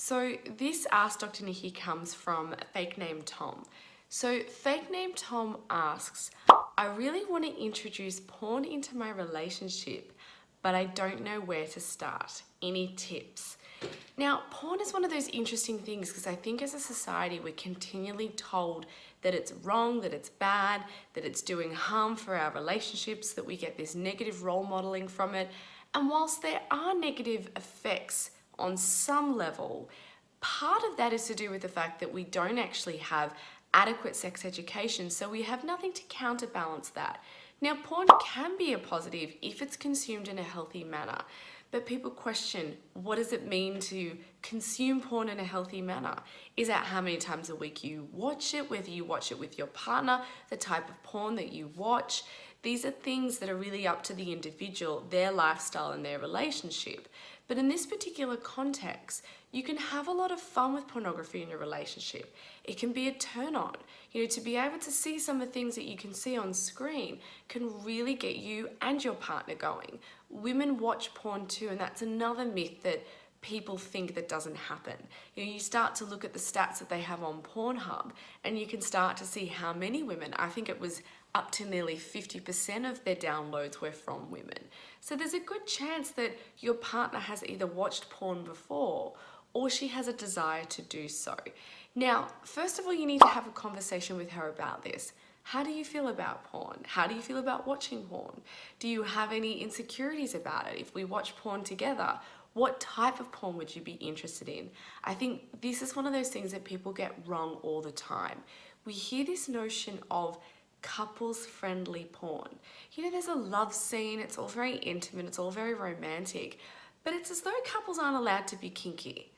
So this Ask Dr. Nikki comes from Fake Name Tom. So Fake Name Tom asks, I really want to introduce porn into my relationship, but I don't know where to start. Any tips? Now, porn is one of those interesting things because I think as a society we're continually told that it's wrong, that it's bad, that it's doing harm for our relationships, that we get this negative role modeling from it. And whilst there are negative effects on some level, part of that is to do with the fact that we don't actually have adequate sex education, so we have nothing to counterbalance that. Now, porn can be a positive if it's consumed in a healthy manner, but people question, what does it mean to consume porn in a healthy manner? Is that how many times a week you watch it, whether you watch it with your partner, the type of porn that you watch? These are things that are really up to the individual, their lifestyle and their relationship. But in this particular context, you can have a lot of fun with pornography in your relationship. It can be a turn on. To be able to see some of the things that you can see on screen can really get you and your partner going. Women watch porn too, and that's another myth that people think that doesn't happen. You start to look at the stats that they have on Pornhub, and you can start to see how many women, I think it was up to nearly 50% of their downloads were from women. So there's a good chance that your partner has either watched porn before or she has a desire to do so. Now, first of all, you need to have a conversation with her about this. How do you feel about porn? How do you feel about watching porn? Do you have any insecurities about it? If we watch porn together, what type of porn would you be interested in? I think this is one of those things that people get wrong all the time. We hear this notion of couples-friendly porn. There's a love scene, it's all very intimate, it's all very romantic, but it's as though couples aren't allowed to be kinky.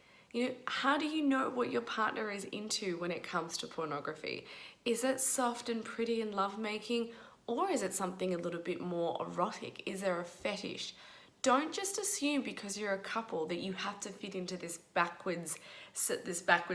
How do you know what your partner is into when it comes to pornography? Is it soft and pretty and lovemaking, or is it something a little bit more erotic? Is there a fetish? Don't just assume because you're a couple that you have to fit into this backwards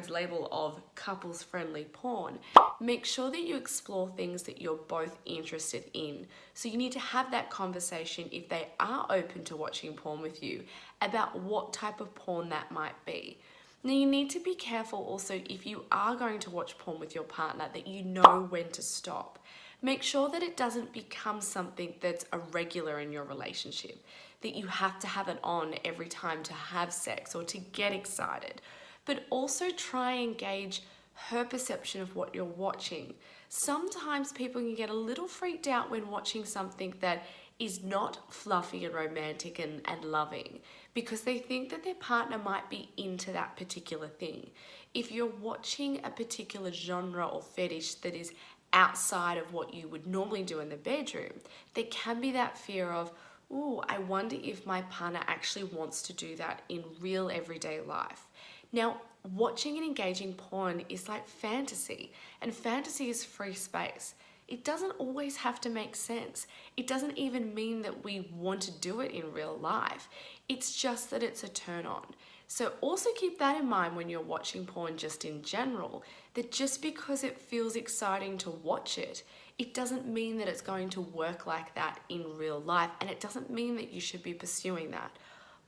label of couples-friendly porn. Make sure that you explore things that you're both interested in. So you need to have that conversation if they are open to watching porn with you about what type of porn that might be. Now, you need to be careful also if you are going to watch porn with your partner that you know when to stop. Make sure that it doesn't become something that's a regular in your relationship, that you have to have it on every time to have sex or to get excited. But also try and gauge her perception of what you're watching. Sometimes people can get a little freaked out when watching something that is not fluffy and romantic and loving because they think that their partner might be into that particular thing. If you're watching a particular genre or fetish that is outside of what you would normally do in the bedroom, there can be that fear of, ooh, I wonder if my partner actually wants to do that in real everyday life. Now, watching and engaging porn is like fantasy, and fantasy is free space. It doesn't always have to make sense. It doesn't even mean that we want to do it in real life. It's just that it's a turn on. So also keep that in mind when you're watching porn just in general, that just because it feels exciting to watch it, it doesn't mean that it's going to work like that in real life, and it doesn't mean that you should be pursuing that.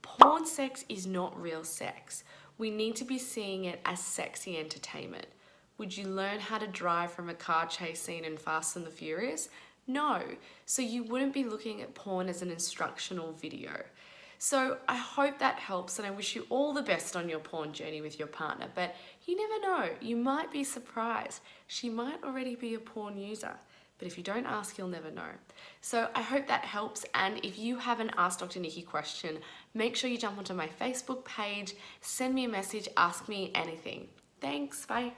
Porn sex is not real sex. We need to be seeing it as sexy entertainment. Would you learn how to drive from a car chase scene in Fast and the Furious? No. So you wouldn't be looking at porn as an instructional video. So I hope that helps, and I wish you all the best on your porn journey with your partner, but you never know, you might be surprised. She might already be a porn user, but if you don't ask, you'll never know. So I hope that helps, and if you have an Ask Dr. Nikki question, make sure you jump onto my Facebook page, send me a message, ask me anything. Thanks, bye.